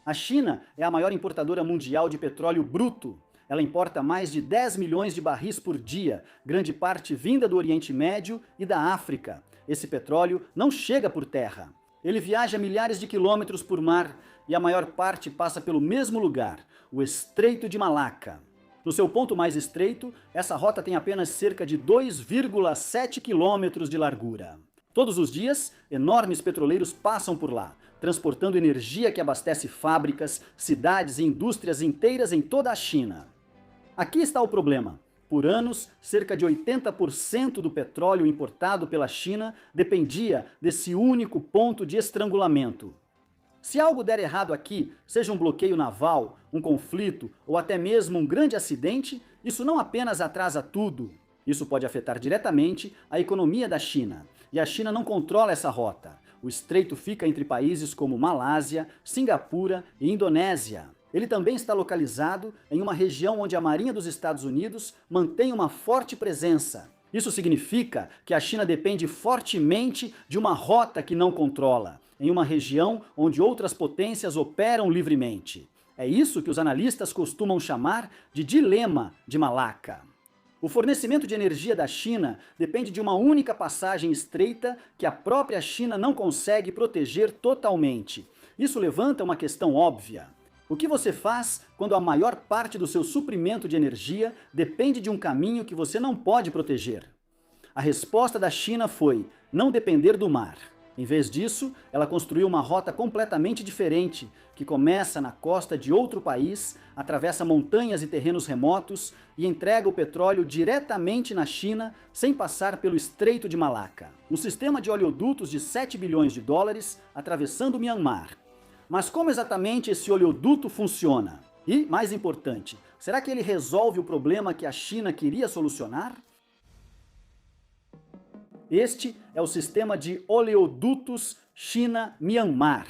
A China é a maior importadora mundial de petróleo bruto. Ela importa mais de 10 milhões de barris por dia, grande parte vinda do Oriente Médio e da África. Esse petróleo não chega por terra. Ele viaja milhares de quilômetros por mar e a maior parte passa pelo mesmo lugar, o Estreito de Malaca. No seu ponto mais estreito, essa rota tem apenas cerca de 2,7 quilômetros de largura. Todos os dias, enormes petroleiros passam por lá, transportando energia que abastece fábricas, cidades e indústrias inteiras em toda a China. Aqui está o problema. Por anos, cerca de 80% do petróleo importado pela China dependia desse único ponto de estrangulamento. Se algo der errado aqui, seja um bloqueio naval, um conflito ou até mesmo um grande acidente, isso não apenas atrasa tudo. Isso pode afetar diretamente a economia da China. E a China não controla essa rota. O estreito fica entre países como Malásia, Singapura e Indonésia. Ele também está localizado em uma região onde a Marinha dos Estados Unidos mantém uma forte presença. Isso significa que a China depende fortemente de uma rota que não controla, em uma região onde outras potências operam livremente. É isso que os analistas costumam chamar de dilema de Malaca. O fornecimento de energia da China depende de uma única passagem estreita que a própria China não consegue proteger totalmente. Isso levanta uma questão óbvia. O que você faz quando a maior parte do seu suprimento de energia depende de um caminho que você não pode proteger? A resposta da China foi não depender do mar. Em vez disso, ela construiu uma rota completamente diferente, que começa na costa de outro país, atravessa montanhas e terrenos remotos e entrega o petróleo diretamente na China, sem passar pelo Estreito de Malaca. Um sistema de oleodutos de 7 bilhões de dólares atravessando o Myanmar. Mas como exatamente esse oleoduto funciona? E, mais importante, será que ele resolve o problema que a China queria solucionar? Este é o sistema de oleodutos China-Myanmar,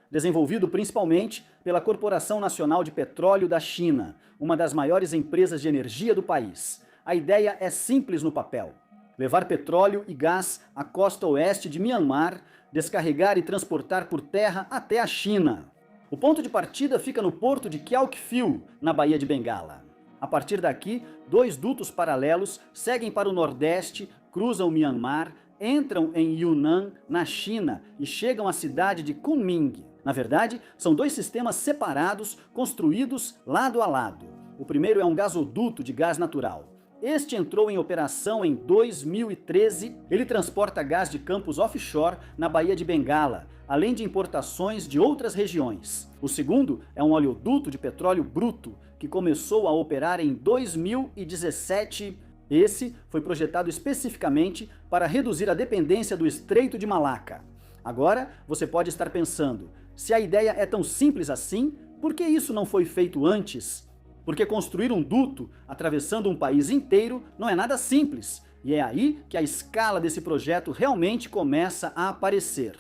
desenvolvido principalmente pela Corporação Nacional de Petróleo da China, uma das maiores empresas de energia do país. A ideia é simples no papel: levar petróleo e gás à costa oeste de Myanmar, descarregar e transportar por terra até a China. O ponto de partida fica no porto de Kyaukphyu, na Baía de Bengala. A partir daqui, 2 dutos paralelos seguem para o nordeste, cruzam o Myanmar, entram em Yunnan, na China, e chegam à cidade de Kunming. Na verdade, são 2 sistemas separados, construídos lado a lado. O primeiro é um gasoduto de gás natural. Este entrou em operação em 2013. Ele transporta gás de campos offshore na Baía de Bengala, além de importações de outras regiões. O segundo é um oleoduto de petróleo bruto, que começou a operar em 2017. Esse foi projetado especificamente para reduzir a dependência do Estreito de Malaca. Agora, você pode estar pensando, se a ideia é tão simples assim, por que isso não foi feito antes? Porque construir um duto atravessando um país inteiro não é nada simples, e é aí que a escala desse projeto realmente começa a aparecer.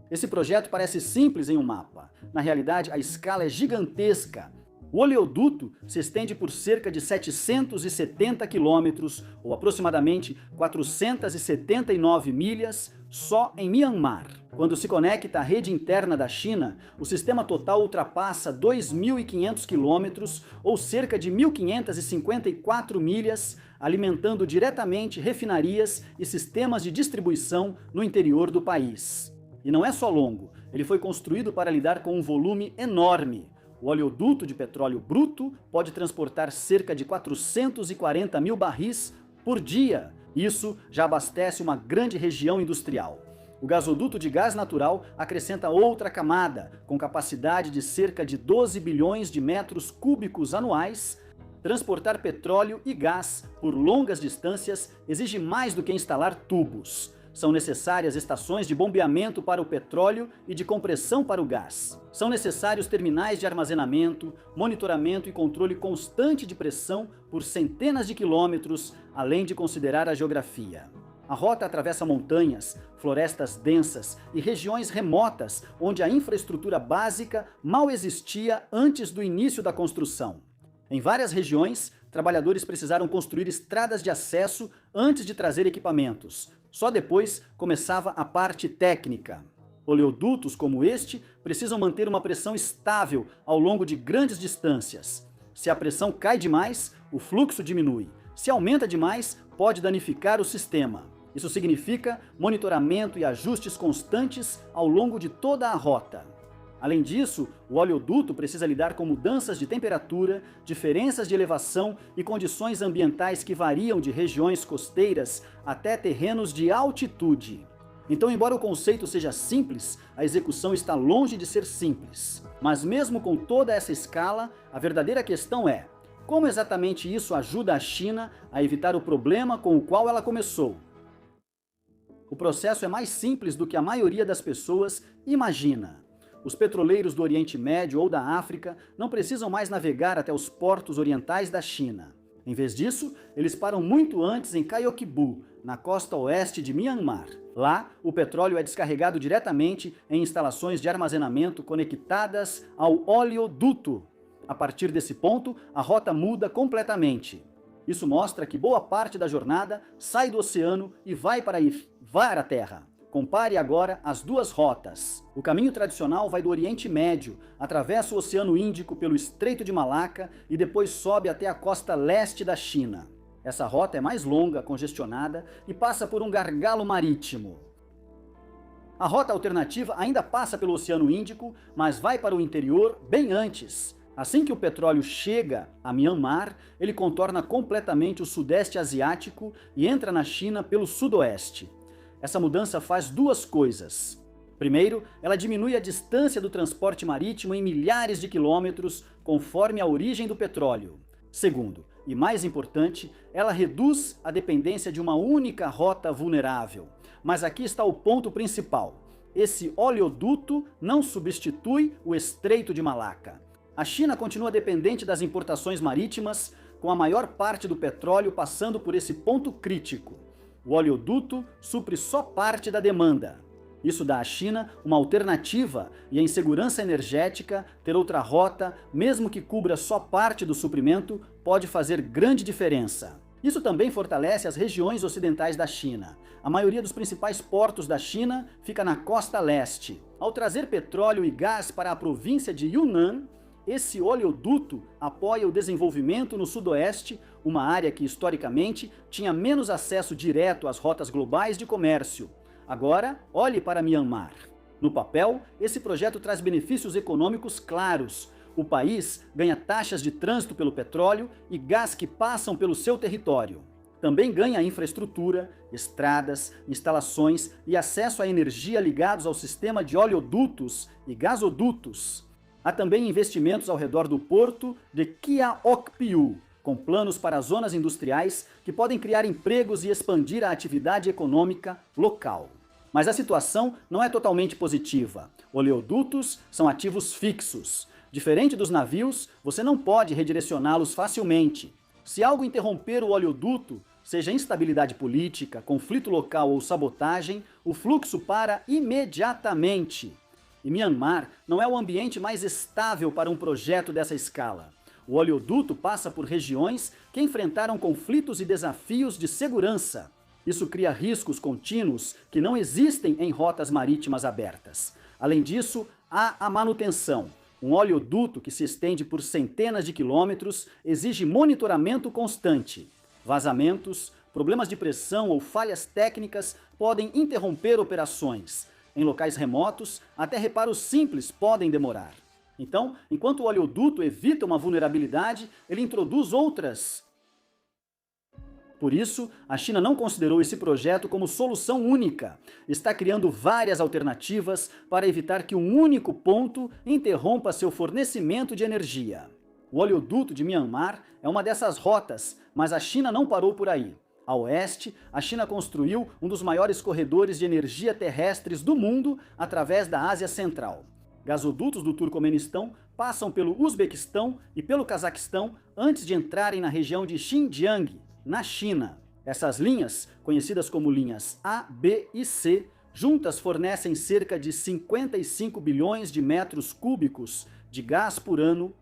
Esse projeto parece simples em um mapa. Na realidade, a escala é gigantesca. O oleoduto se estende por cerca de 770 quilômetros, ou aproximadamente 479 milhas, só em Myanmar. Quando se conecta à rede interna da China, o sistema total ultrapassa 2.500 quilômetros, ou cerca de 1.554 milhas, alimentando diretamente refinarias e sistemas de distribuição no interior do país. E não é só longo, ele foi construído para lidar com um volume enorme. O oleoduto de petróleo bruto pode transportar cerca de 440 mil barris por dia. Isso já abastece uma grande região industrial. O gasoduto de gás natural acrescenta outra camada, com capacidade de cerca de 12 bilhões de metros cúbicos anuais. Transportar petróleo e gás por longas distâncias exige mais do que instalar tubos. São necessárias estações de bombeamento para o petróleo e de compressão para o gás. São necessários terminais de armazenamento, monitoramento e controle constante de pressão por centenas de quilômetros, além de considerar a geografia. A rota atravessa montanhas, florestas densas e regiões remotas onde a infraestrutura básica mal existia antes do início da construção. Em várias regiões, trabalhadores precisaram construir estradas de acesso antes de trazer equipamentos. Só depois começava a parte técnica. Oleodutos como este precisam manter uma pressão estável ao longo de grandes distâncias. Se a pressão cai demais, o fluxo diminui. Se aumenta demais, pode danificar o sistema. Isso significa monitoramento e ajustes constantes ao longo de toda a rota. Além disso, o oleoduto precisa lidar com mudanças de temperatura, diferenças de elevação e condições ambientais que variam de regiões costeiras até terrenos de altitude. Então, embora o conceito seja simples, a execução está longe de ser simples. Mas mesmo com toda essa escala, a verdadeira questão é: como exatamente isso ajuda a China a evitar o problema com o qual ela começou? O processo é mais simples do que a maioria das pessoas imagina. Os petroleiros do Oriente Médio ou da África não precisam mais navegar até os portos orientais da China. Em vez disso, eles param muito antes em Gyeonggi-bu, na costa oeste de Myanmar. Lá, o petróleo é descarregado diretamente em instalações de armazenamento conectadas ao oleoduto. A partir desse ponto, a rota muda completamente. Isso mostra que boa parte da jornada sai do oceano e vai para a Terra. Compare agora as duas rotas. O caminho tradicional vai do Oriente Médio, atravessa o Oceano Índico pelo Estreito de Malaca e depois sobe até a costa leste da China. Essa rota é mais longa, congestionada e passa por um gargalo marítimo. A rota alternativa ainda passa pelo Oceano Índico, mas vai para o interior bem antes. Assim que o petróleo chega a Myanmar, ele contorna completamente o Sudeste Asiático e entra na China pelo Sudoeste. Essa mudança faz duas coisas. Primeiro, ela diminui a distância do transporte marítimo em milhares de quilômetros, conforme a origem do petróleo. Segundo, e mais importante, ela reduz a dependência de uma única rota vulnerável. Mas aqui está o ponto principal. Esse oleoduto não substitui o Estreito de Malaca. A China continua dependente das importações marítimas, com a maior parte do petróleo passando por esse ponto crítico. O oleoduto supre só parte da demanda. Isso dá à China uma alternativa e em segurança energética, ter outra rota, mesmo que cubra só parte do suprimento, pode fazer grande diferença. Isso também fortalece as regiões ocidentais da China. A maioria dos principais portos da China fica na costa leste. Ao trazer petróleo e gás para a província de Yunnan, esse oleoduto apoia o desenvolvimento no sudoeste, uma área que historicamente tinha menos acesso direto às rotas globais de comércio. Agora, olhe para Myanmar. No papel, esse projeto traz benefícios econômicos claros. O país ganha taxas de trânsito pelo petróleo e gás que passam pelo seu território. Também ganha infraestrutura, estradas, instalações e acesso à energia ligados ao sistema de oleodutos e gasodutos. Há também investimentos ao redor do porto de Gyeonggi-bu, com planos para zonas industriais que podem criar empregos e expandir a atividade econômica local. Mas a situação não é totalmente positiva. Oleodutos são ativos fixos. Diferente dos navios, você não pode redirecioná-los facilmente. Se algo interromper o oleoduto, seja instabilidade política, conflito local ou sabotagem, o fluxo para imediatamente. E Myanmar não é o ambiente mais estável para um projeto dessa escala. O oleoduto passa por regiões que enfrentaram conflitos e desafios de segurança. Isso cria riscos contínuos que não existem em rotas marítimas abertas. Além disso, há a manutenção. Um oleoduto que se estende por centenas de quilômetros exige monitoramento constante. Vazamentos, problemas de pressão ou falhas técnicas podem interromper operações. Em locais remotos, até reparos simples podem demorar. Então, enquanto o oleoduto evita uma vulnerabilidade, ele introduz outras. Por isso, a China não considerou esse projeto como solução única. Está criando várias alternativas para evitar que um único ponto interrompa seu fornecimento de energia. O oleoduto de Myanmar é uma dessas rotas, mas a China não parou por aí. A oeste, a China construiu um dos maiores corredores de energia terrestres do mundo através da Ásia Central. Gasodutos do Turcomenistão passam pelo Uzbequistão e pelo Cazaquistão antes de entrarem na região de Xinjiang, na China. Essas linhas, conhecidas como linhas A, B e C, juntas fornecem cerca de 55 bilhões de metros cúbicos de gás por ano.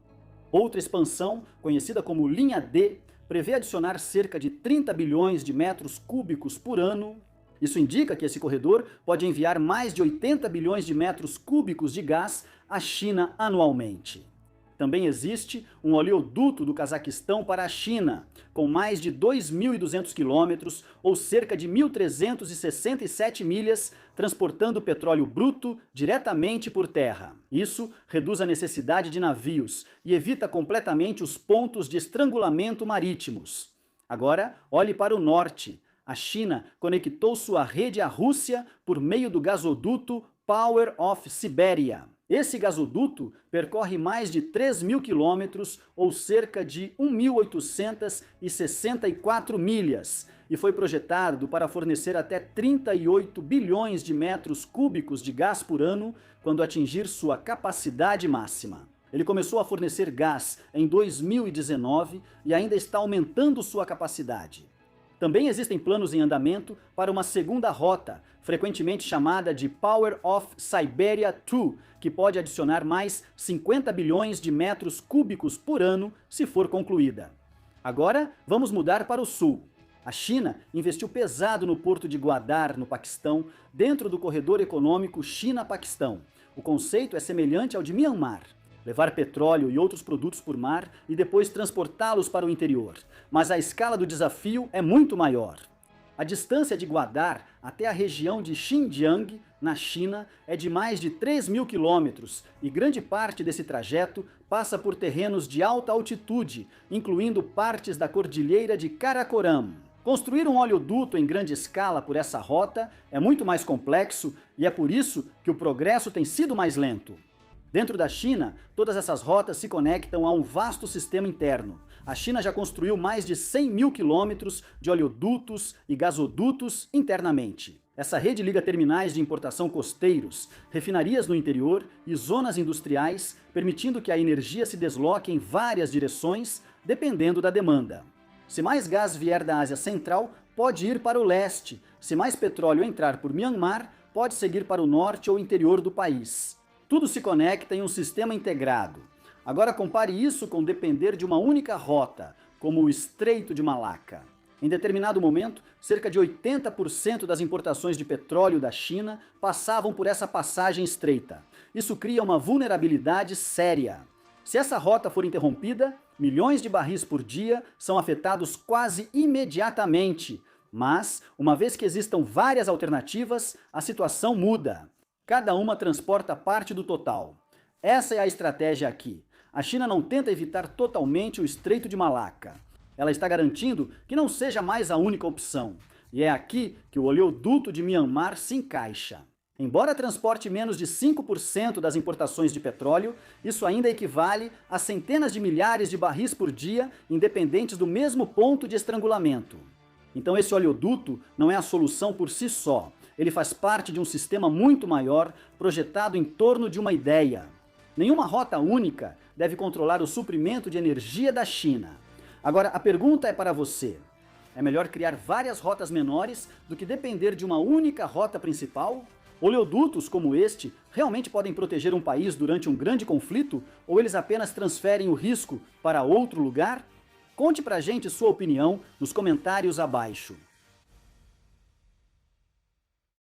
Outra expansão, conhecida como linha D, prevê adicionar cerca de 30 bilhões de metros cúbicos por ano. Isso indica que esse corredor pode enviar mais de 80 bilhões de metros cúbicos de gás à China anualmente. Também existe um oleoduto do Cazaquistão para a China, com mais de 2.200 quilômetros, ou cerca de 1.367 milhas, transportando petróleo bruto diretamente por terra. Isso reduz a necessidade de navios e evita completamente os pontos de estrangulamento marítimos. Agora, olhe para o norte. A China conectou sua rede à Rússia por meio do gasoduto Power of Siberia. Esse gasoduto percorre mais de 3.000 quilômetros, ou cerca de 1.864 milhas, e foi projetado para fornecer até 38 bilhões de metros cúbicos de gás por ano quando atingir sua capacidade máxima. Ele começou a fornecer gás em 2019 e ainda está aumentando sua capacidade. Também existem planos em andamento para uma segunda rota, frequentemente chamada de Power of Siberia 2, que pode adicionar mais 50 bilhões de metros cúbicos por ano se for concluída. Agora, vamos mudar para o sul. A China investiu pesado no porto de Gwadar, no Paquistão, dentro do corredor econômico China-Paquistão. O conceito é semelhante ao de Myanmar. Levar petróleo e outros produtos por mar e depois transportá-los para o interior. Mas a escala do desafio é muito maior. A distância de Gwadar até a região de Xinjiang, na China, é de mais de 3.000 quilômetros e grande parte desse trajeto passa por terrenos de alta altitude, incluindo partes da cordilheira de Karakoram. Construir um oleoduto em grande escala por essa rota é muito mais complexo e é por isso que o progresso tem sido mais lento. Dentro da China, todas essas rotas se conectam a um vasto sistema interno. A China já construiu mais de 100.000 quilômetros de oleodutos e gasodutos internamente. Essa rede liga terminais de importação costeiros, refinarias no interior e zonas industriais, permitindo que a energia se desloque em várias direções, dependendo da demanda. Se mais gás vier da Ásia Central, pode ir para o leste. Se mais petróleo entrar por Myanmar, pode seguir para o norte ou interior do país. Tudo se conecta em um sistema integrado. Agora compare isso com depender de uma única rota, como o Estreito de Malaca. Em determinado momento, cerca de 80% das importações de petróleo da China passavam por essa passagem estreita. Isso cria uma vulnerabilidade séria. Se essa rota for interrompida, milhões de barris por dia são afetados quase imediatamente. Mas, uma vez que existam várias alternativas, a situação muda. Cada uma transporta parte do total. Essa é a estratégia aqui. A China não tenta evitar totalmente o Estreito de Malaca. Ela está garantindo que não seja mais a única opção. E é aqui que o oleoduto de Myanmar se encaixa. Embora transporte menos de 5% das importações de petróleo, isso ainda equivale a centenas de milhares de barris por dia, independentes do mesmo ponto de estrangulamento. Então esse oleoduto não é a solução por si só. Ele faz parte de um sistema muito maior, projetado em torno de uma ideia. Nenhuma rota única deve controlar o suprimento de energia da China. Agora, a pergunta é para você. É melhor criar várias rotas menores do que depender de uma única rota principal? Oleodutos como este realmente podem proteger um país durante um grande conflito ou eles apenas transferem o risco para outro lugar? Conte pra gente sua opinião nos comentários abaixo.